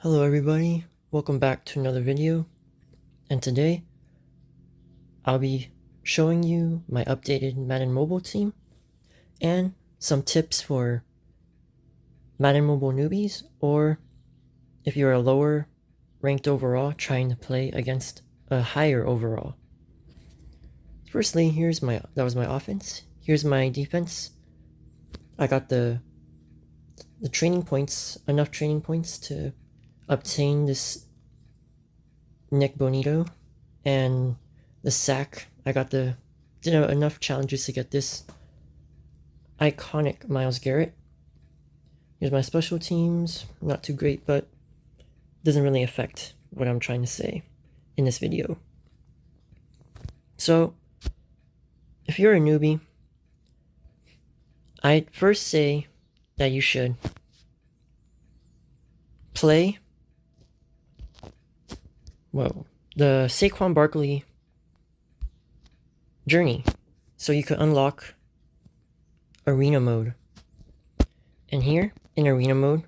Hello everybody, welcome back to another video, and today I'll be showing you my updated Madden mobile team and some tips for Madden mobile newbies, or if you're a lower ranked overall trying to play against a higher overall. Firstly, that was my offense. Here's my defense. I got the training points, enough training points to obtain this Nick Bonito, and the sack. I did enough challenges to get this iconic Myles Garrett. Here's my special teams. Not too great, but doesn't really affect what I'm trying to say in this video. So, if you're a newbie, I'd first say that you should play the Saquon Barkley journey, so you could unlock arena mode. And here in arena mode,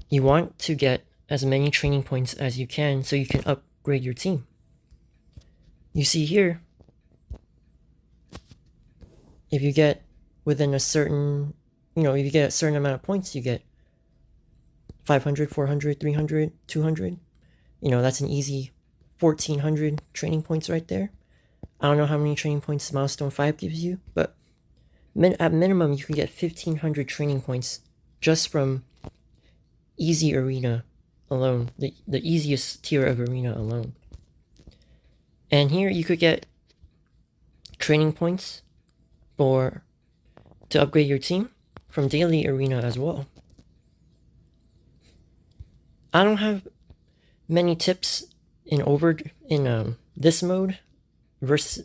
you want to get as many training points as you can so you can upgrade your team. You see here, if you get within a certain, if you get a certain amount of points, you get 500, 400, 300, 200. That's an easy 1,400 training points right there. I don't know how many training points Milestone 5 gives you, but at minimum, you can get 1,500 training points just from easy arena alone, the easiest tier of arena alone. And here you could get training points to upgrade your team from daily arena as well. I don't have many tips in this mode versus,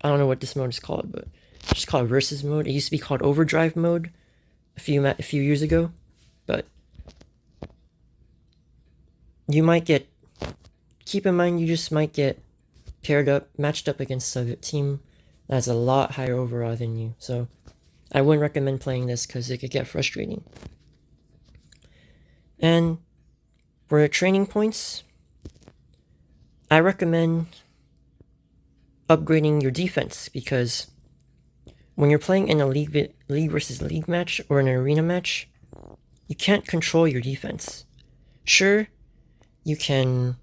I don't know what this mode is called, but it's just called versus mode. It used to be called overdrive mode a few years ago, but keep in mind, you just might get matched up against a team that's a lot higher overall than you. So I wouldn't recommend playing this because it could get frustrating. And for the training points, I recommend upgrading your defense, because when you're playing in a league versus league match or an arena match, you can't control your defense. Sure, you can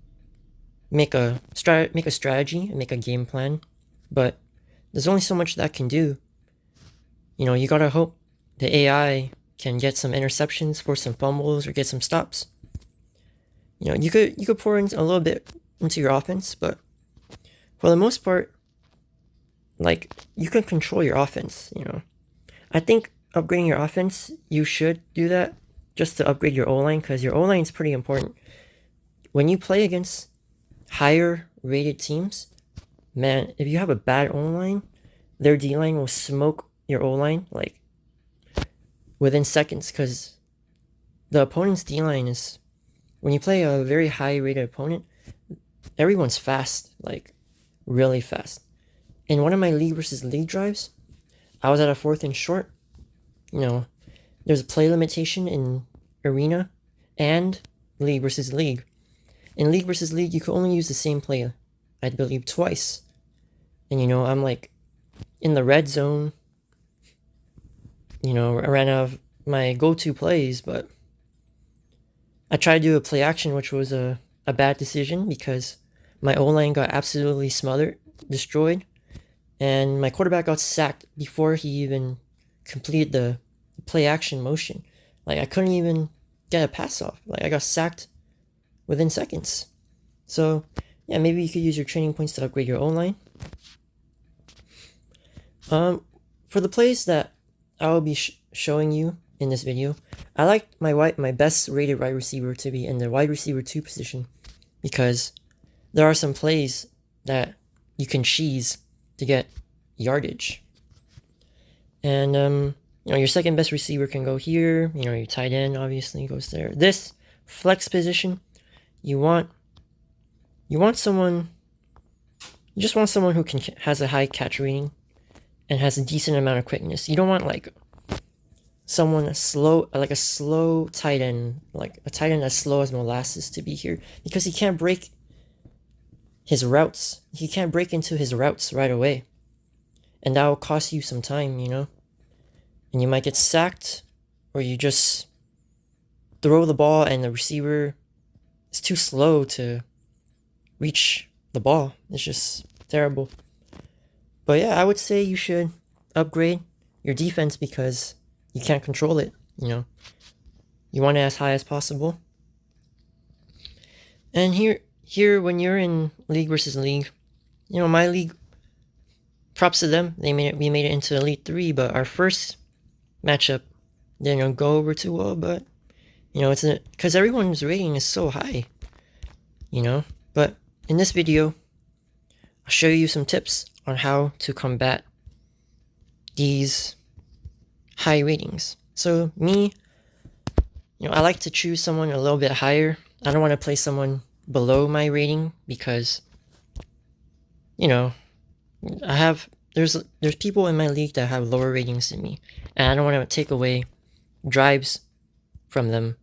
make a strategy and make a game plan, but there's only so much that can do. You gotta hope the AI can get some interceptions, force some fumbles, or get some stops. You could pour in a little bit into your offense, but for the most part, you can control your offense. I think upgrading your offense, you should do that just to upgrade your O-line, because your O-line is pretty important. When you play against higher rated teams, man, if you have a bad O-line, their D-line will smoke your O-line within seconds, because the opponent's D-line is, when you play a very high rated opponent, everyone's fast, really fast. In one of my league versus league drives, I was at a 4th and short. There's a play limitation in arena and league versus league. In league versus league, you can only use the same play, I believe, twice. And I'm in the red zone. I ran out of my go-to plays, but I tried to do a play action, which was a bad decision because my O-line got absolutely destroyed, and my quarterback got sacked before he even completed the play action motion. I couldn't even get a pass off. I got sacked within seconds. So yeah, maybe you could use your training points to upgrade your O-line. For the plays that I will be showing you in this video, I like my best rated wide receiver to be in the wide receiver 2 position, because there are some plays that you can cheese to get yardage. And your second best receiver can go here. Your tight end obviously goes there. This flex position, you just want someone who has a high catch rating and has a decent amount of quickness. You don't want someone like a slow tight end, like a tight end as slow as molasses to be here, because he can't break his routes. He can't break into his routes right away. And that will cost you some time, you know? And you might get sacked, or you just throw the ball and the receiver is too slow to reach the ball. It's just terrible. But yeah, I would say you should upgrade your defense because you can't control it, you know? You want it as high as possible. And here when you're in league versus league, you know, my league, props to them. We made it into Elite 3, but our first matchup didn't go over too well, but you know, it's because everyone's rating is so high, you know? But in this video, I'll show you some tips on how to combat these high ratings. So me, you know, I like to choose someone a little bit higher. I don't want to play someone below my rating because, you know, there's people in my league that have lower ratings than me, and I don't want to take away drives from them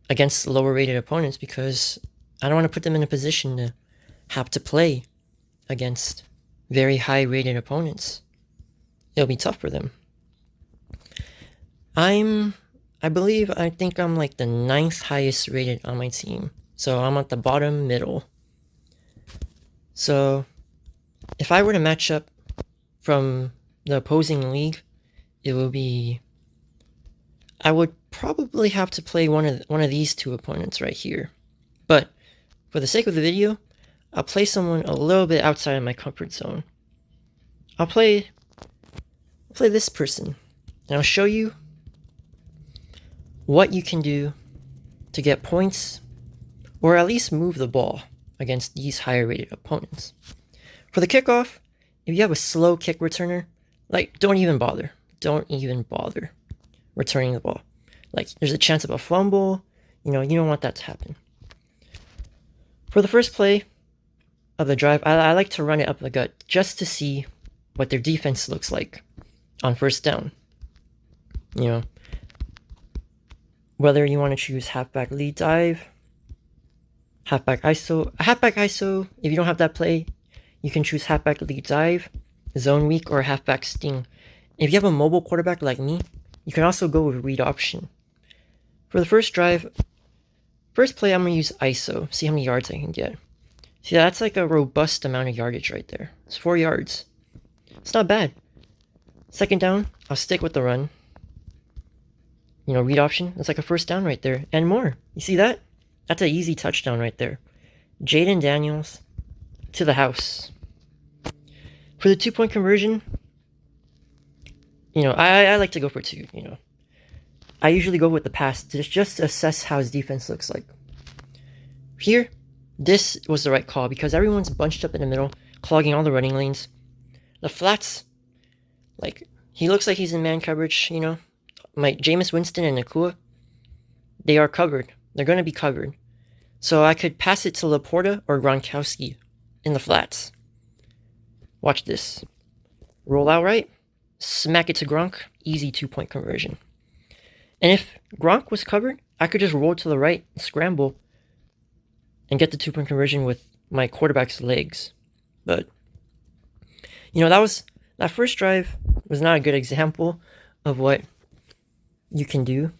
against lower rated opponents because I don't want to put them in a position to have to play against very high rated opponents. It'll be tough for them. I think I'm like the 9th highest rated on my team. So I'm at the bottom middle. So if I were to match up from the opposing league, I would probably have to play one of these two opponents right here. But for the sake of the video, I'll play someone a little bit outside of my comfort zone. I'll play this person, and I'll show you what you can do to get points, or at least move the ball against these higher rated opponents. For the kickoff, if you have a slow kick returner, like, don't even bother returning the ball. Like, there's a chance of a fumble, you know, you don't want that to happen. For the first play of the drive, I like to run it up the gut just to see what their defense looks like on first down. You know, whether you want to choose halfback lead dive, halfback ISO. If you don't have that play, you can choose halfback lead dive, zone weak, or halfback sting. If you have a mobile quarterback like me, you can also go with read option. For the first drive, first play, I'm going to use ISO, see how many yards I can get. See, that's like a robust amount of yardage right there. It's 4 yards. It's not bad. Second down, I'll stick with the run. You know, read option, that's like a first down right there, and more. You see that? That's an easy touchdown right there. Jaden Daniels to the house. For the 2-point conversion, you know, I like to go for 2, you know. I usually go with the pass to just assess how his defense looks like. Here, this was the right call because everyone's bunched up in the middle, clogging all the running lanes. The flats, like, he looks like he's in man coverage, you know. My Jameis Winston and Nakua, they are covered. They're going to be covered. So I could pass it to Laporta or Gronkowski in the flats. Watch this. Roll out right. Smack it to Gronk. Easy 2-point conversion. And if Gronk was covered, I could just roll to the right, scramble, and get the 2-point conversion with my quarterback's legs. But, you know, that first drive was not a good example of what you can do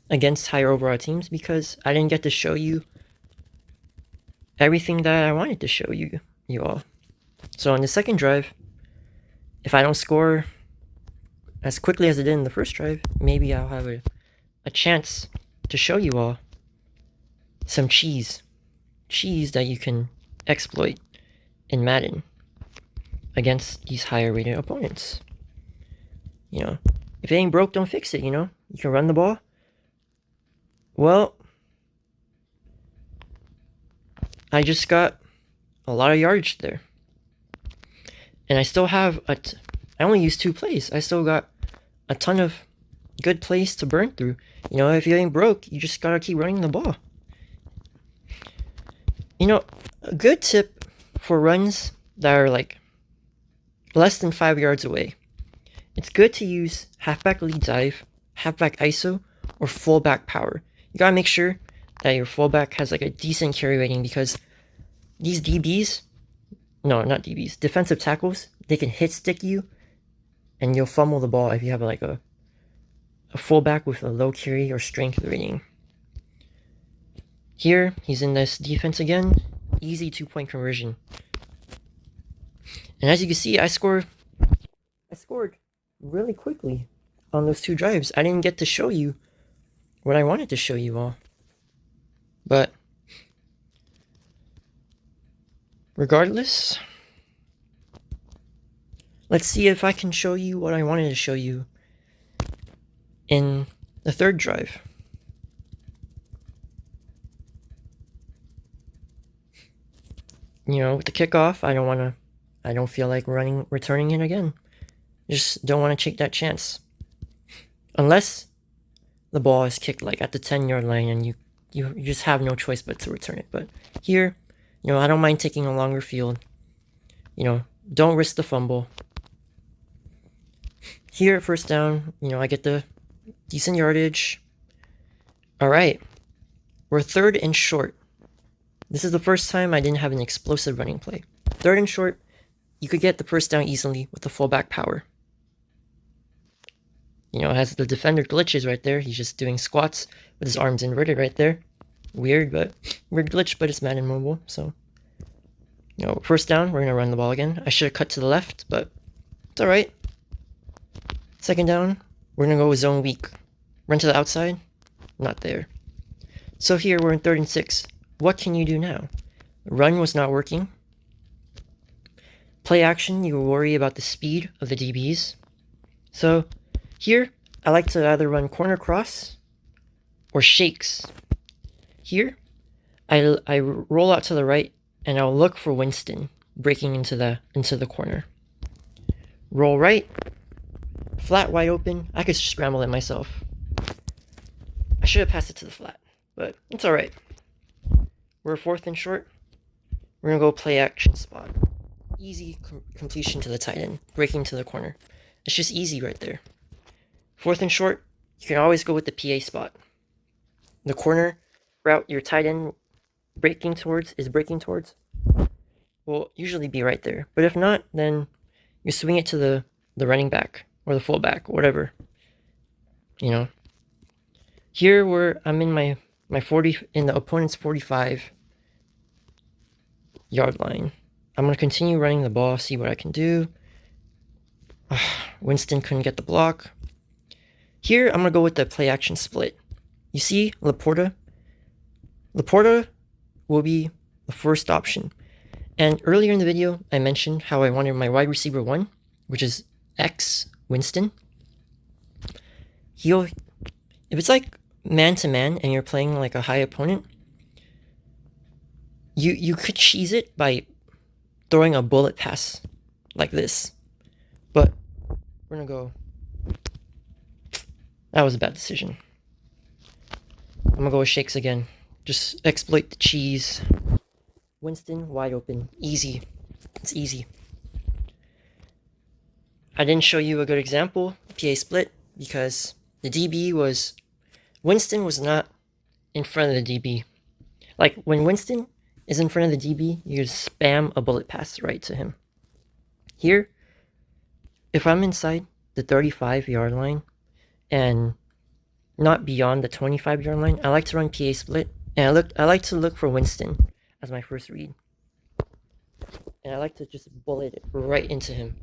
against higher overall teams because I didn't get to show you everything that I wanted to show you all. So on the second drive, if I don't score as quickly as I did in the first drive, maybe I'll have a chance to show you all some cheese that you can exploit in Madden against these higher rated opponents. You know, if it ain't broke, don't fix it, you know? You can run the ball. Well, I just got a lot of yardage there. And I still have I only used 2 plays. I still got a ton of good plays to burn through. You know, if you ain't broke, you just gotta keep running the ball. You know, a good tip for runs that are like less than 5 yards away it's good to use halfback lead dive, halfback ISO, or fullback power. You gotta make sure that your fullback has like a decent carry rating, because these DBs, no, not DBs, defensive tackles, they can hit stick you and you'll fumble the ball if you have like a fullback with a low carry or strength rating. Here, he's in this defense again. Easy 2-point conversion. And as you can see, I scored really quickly on those 2 drives. I didn't get to show you what I wanted to show you all. But regardless, let's see if I can show you what I wanted to show you in the 3rd drive. You know, with the kickoff, I don't feel like returning it again. Just don't want to take that chance. Unless the ball is kicked like at the 10-yard line and you just have no choice but to return it. But here, you know, I don't mind taking a longer field. You know, don't risk the fumble. Here, first down, you know, I get the decent yardage. All right, we're 3rd and short. This is the first time I didn't have an explosive running play. 3rd and short, you could get the first down easily with the fullback power. You know, as the defender glitches right there, he's just doing squats with his arms inverted right there. Weird glitch, but it's Madden Mobile, so. You know, first down, we're gonna run the ball again. I should have cut to the left, but it's all right. 2nd down, we're gonna go with zone weak. Run to the outside, not there. So here, we're in 3rd and 6. What can you do now? Run was not working. Play action, you worry about the speed of the DBs. So here, I like to either run corner cross or shakes. Here, I roll out to the right and I'll look for Winston breaking into the corner. Roll right, flat wide open. I could scramble it myself. I should have passed it to the flat, but it's all right. We're 4th and short. We're gonna go play action spot. Easy completion to the tight end, breaking to the corner. It's just easy right there. 4th and short, you can always go with the PA spot. The corner route your tight end breaking towards will usually be right there. But if not, then you swing it to the running back or the fullback, whatever. You know. Here I'm in my 40 in the opponent's 45-yard line. I'm gonna continue running the ball, see what I can do. Winston couldn't get the block. Here I'm gonna go with the play action split. You see Laporta will be the first option. And earlier in the video, I mentioned how I wanted my wide receiver 1, which is X Winston. If it's like man-to-man and you're playing like a high opponent, you could cheese it by throwing a bullet pass like this. But we're gonna go. That was a bad decision. I'm gonna go with shakes again. Just exploit the cheese. Winston wide open. Easy. It's easy. I didn't show you a good example, PA split, because the DB was... Winston was not in front of the DB. Like, when Winston is in front of the DB, you just spam a bullet pass right to him. Here, if I'm inside the 35-yard line and not beyond the 25-yard line, I like to run PA split, and I like to look for Winston as my first read. And I like to just bullet it right into him.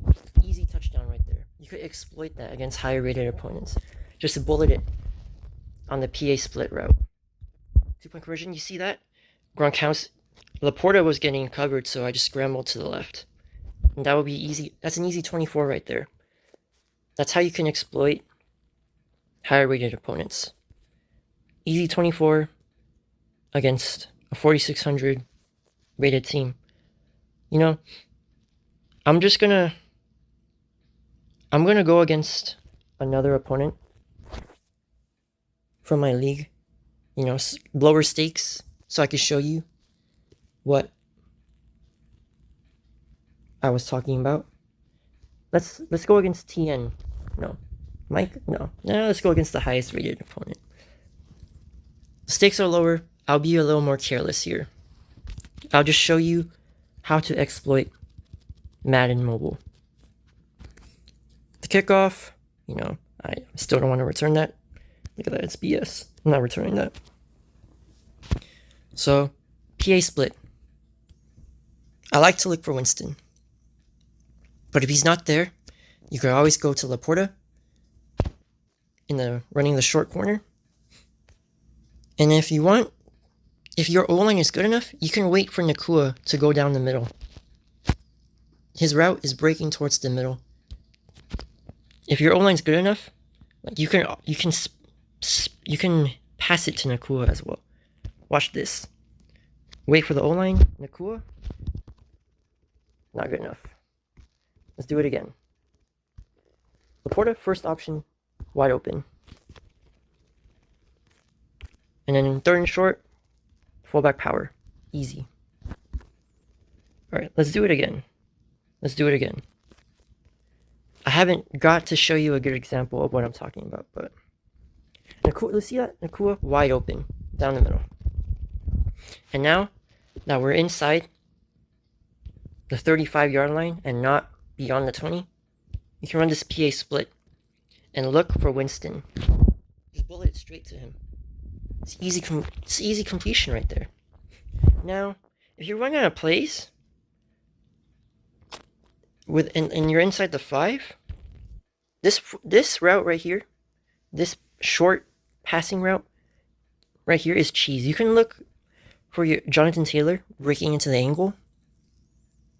Easy touchdown right there. You could exploit that against higher rated opponents. Just bullet it on the PA split route. 2-point conversion, you see that? Gronkowski, Laporta was getting covered, so I just scrambled to the left. And that would be easy. That's an easy 24 right there. That's how you can exploit higher rated opponents. Easy 24 against a 4,600 rated team. You know, I'm gonna go against another opponent from my league, you know, lower stakes, so I can show you what I was talking about. Let's go against TN. No. Mike? No. No, let's go against the highest rated opponent. The stakes are lower. I'll be a little more careless here. I'll just show you how to exploit Madden Mobile. The kickoff, you know, I still don't want to return that. Look at that, it's BS. I'm not returning that. So, PA split. I like to look for Winston. But if he's not there, you can always go to Laporta running the short corner. And if you want, if your O-line is good enough, you can wait for Nakua to go down the middle. His route is breaking towards the middle. If your O-line's good enough, like you can pass it to Nakua as well. Watch this. Wait for the O-line, Nakua. Not good enough. Let's do it again. Laporta, first option, wide open. And then in third and short, fullback power. Easy. Alright, let's do it again. Let's do it again. I haven't got to show you a good example of what I'm talking about, but Nakua, let's see that? Nakua, wide open, down the middle. And now we're inside the 35-yard line and not beyond the 20, you can run this PA split and look for Winston. Just bullet it straight to him. It's easy completion right there. Now, if you're running out of plays and you're inside the 5, this route right here, this short passing route right here is cheese. You can look for your Jonathan Taylor breaking into the angle,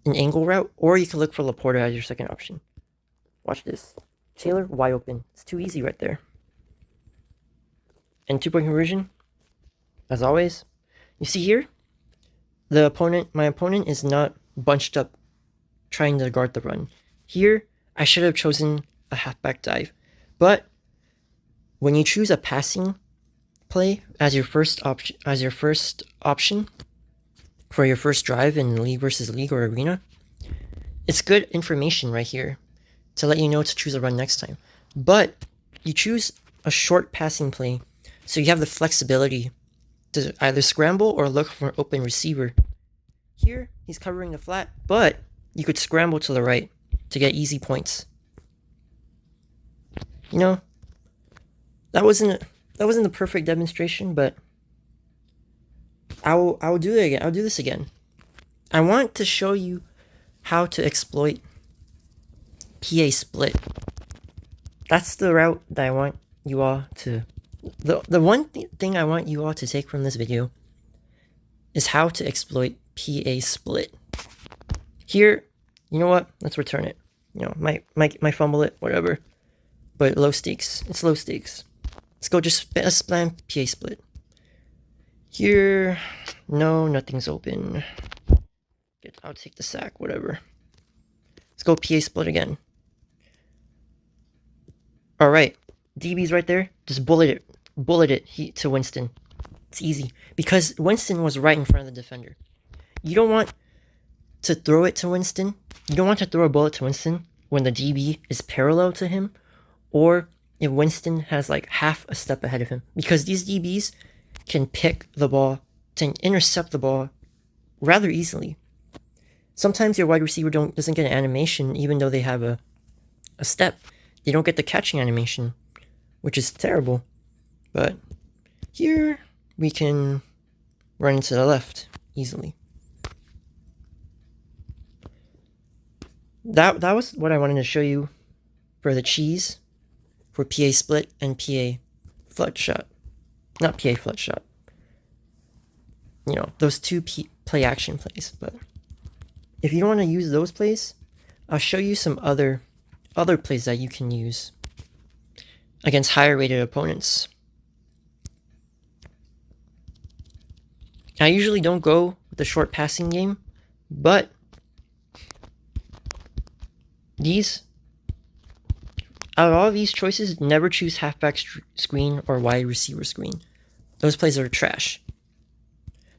an angle route, or you can look for Laporta as your second option. Watch this. Taylor, wide open. It's too easy right there. And 2-point conversion, as always. You see here, my opponent is not bunched up trying to guard the run. Here, I should have chosen a halfback dive. But when you choose a passing play as your first option for your first drive in league versus league or arena, it's good information right here to let you know to choose a run next time. But you choose a short passing play so you have the flexibility to either scramble or look for an open receiver. Here, he's covering the flat, but you could scramble to the right to get easy points. You know, that wasn't the perfect demonstration, but I'll do it again. I'll do this again. I want to show you how to exploit PA split. That's the route that I want you all to... The one thing I want you all to take from this video is how to exploit PA split. Here, you know what? Let's return it. You know, might fumble it, whatever. But low stakes. It's low stakes. Let's go just spam PA split. Here, no, nothing's open. I'll take the sack, whatever. Let's go PA split again. Alright, DB's right there. Just bullet it to Winston. It's easy. Because Winston was right in front of the defender. You don't want to throw it to Winston. You don't want to throw a bullet to Winston when the DB is parallel to him, or if Winston has like half a step ahead of him. Because these DBs can pick the ball, to intercept the ball rather easily. Sometimes your wide receiver doesn't get an animation even though they have a step. They don't get the catching animation, which is terrible. But here we can run into the left easily. That was what I wanted to show you for the cheese, for PA split and PA flood shot. Not PA flood shot. You know, those two play action plays. But if you don't want to use those plays, I'll show you some other plays that you can use against higher rated opponents. I usually don't go with the short passing game, but out of all of these choices, never choose halfback screen or wide receiver screen. Those plays are trash.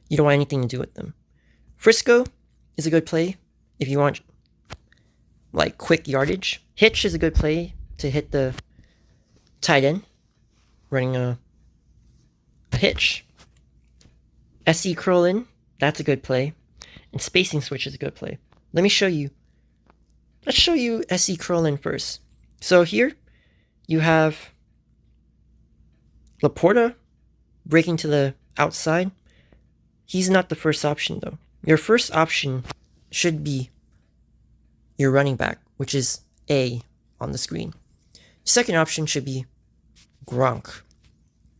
You don't want anything to do with them. Frisco is a good play if you want like quick yardage. Hitch is a good play to hit the tight end, running a hitch. SE curl in, that's a good play. And spacing switch is a good play. Let me show you. Let's show you SE curl in first. So here, you have Laporta breaking to the outside. He's not the first option though. Your first option should be your running back, which is A on the screen. Second option should be Gronk,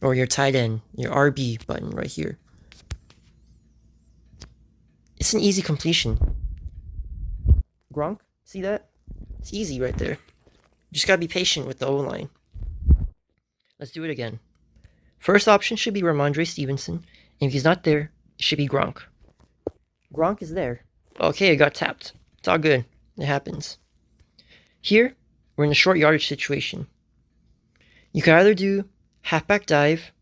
or your tight end, your RB button right here. It's an easy completion. Gronk, see that? It's easy right there. You just gotta be patient with the O-line. Let's do it again. First option should be Ramondre Stevenson, and if he's not there, it should be Gronk. Gronk is there. Okay, it got tapped. It's all good. It happens. Here, we're in a short yardage situation. You can either do halfback dive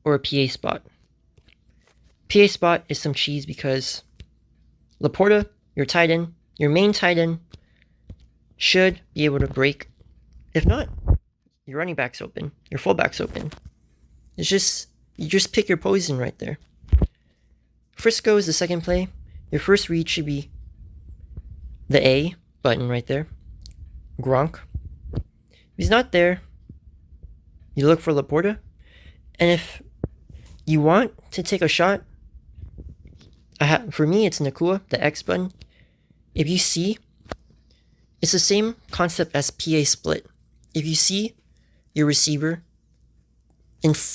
or a PA spot. PA spot is some cheese because Laporta, your tight end, your main tight end, should be able to break. If not, your running back's open, your fullback's open. It's just, you just pick your poison right there. Frisco is the second play. Your first read should be the A button right there. Gronk. If he's not there, you look for Laporta. And if you want to take a shot, for me it's Nakua, the X button. If you see, it's the same concept as PA split. If you see your receiver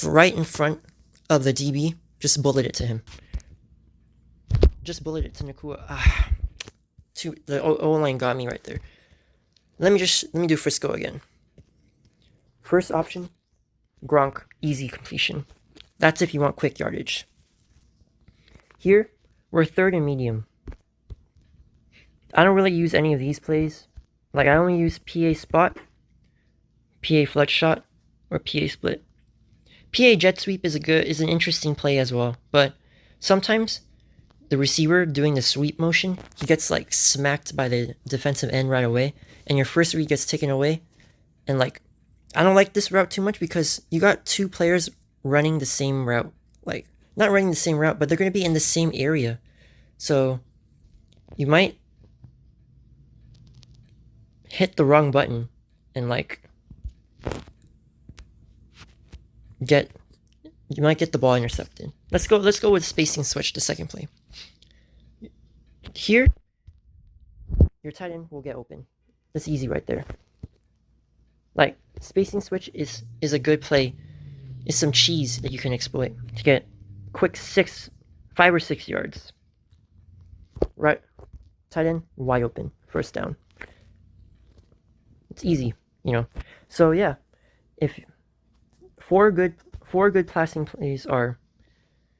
right in front of the DB, just bullet it to him. Just bullet it to Nakua. The O-line got me right there. Let me do Frisco again. First option, Gronk, easy completion. That's if you want quick yardage. Here, we're third and medium. I don't really use any of these plays. Like, I only use PA spot, PA flex shot, or PA split. PA jet sweep is an interesting play as well, but sometimes the receiver doing the sweep motion, he gets like smacked by the defensive end right away, and your first read gets taken away. And like, I don't like this route too much because you got two players running the same route. Like, not running the same route, but they're going to be in the same area. So you might hit the wrong button and like you might get the ball intercepted. Let's go with spacing switch the second play. Here, your tight end will get open. That's easy right there. Like, spacing switch is a good play. It's some cheese that you can exploit to get quick 5 or 6 yards. Right, tight end wide open, first down. It's easy, you know. So yeah, if four good passing plays are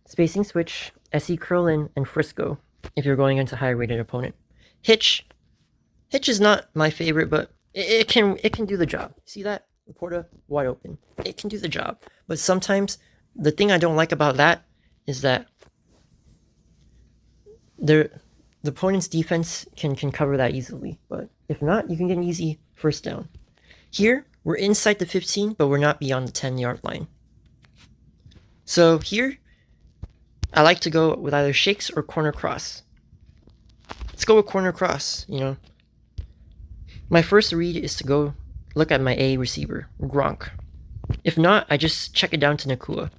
spacing switch, SE curl in, and Frisco. If you're going into high rated opponent, hitch is not my favorite, but it can do the job. See that? Laporta wide open. It can do the job, but sometimes the thing I don't like about that is that the opponent's defense can cover that easily. But if not, you can get an easy first down. Here, we're inside the 15, but we're not beyond the 10-yard line. So here, I like to go with either shakes or corner cross. Let's go with corner cross, you know. My first read is to go look at my A receiver, Gronk. If not, I just check it down to Nakua.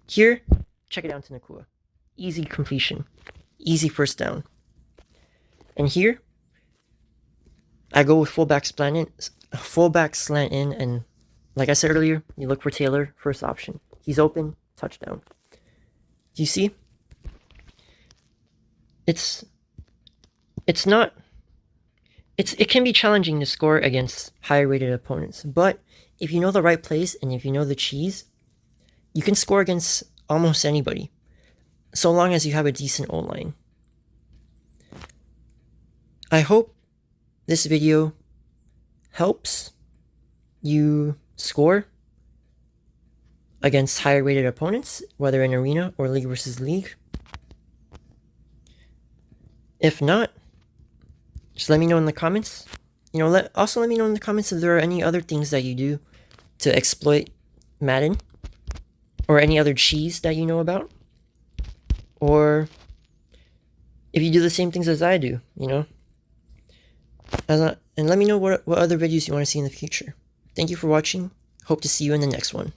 Here, check it down to Nakua. Easy completion. Easy first down. And here, I go with fullback slant in, and like I said earlier, you look for Taylor, first option. He's open, touchdown. Do you see? It can be challenging to score against higher rated opponents, but if you know the right plays and if you know the cheese, you can score against almost anybody, so long as you have a decent O-line. I hope this video helps you score against higher rated opponents, whether in arena or league versus league. If not, just let me know in the comments. also let me know in the comments if there are any other things that you do to exploit Madden, or any other cheese that you know about, or if you do the same things as I do, and let me know what other videos you want to see in the future. Thank you for watching. Hope to see you in the next one.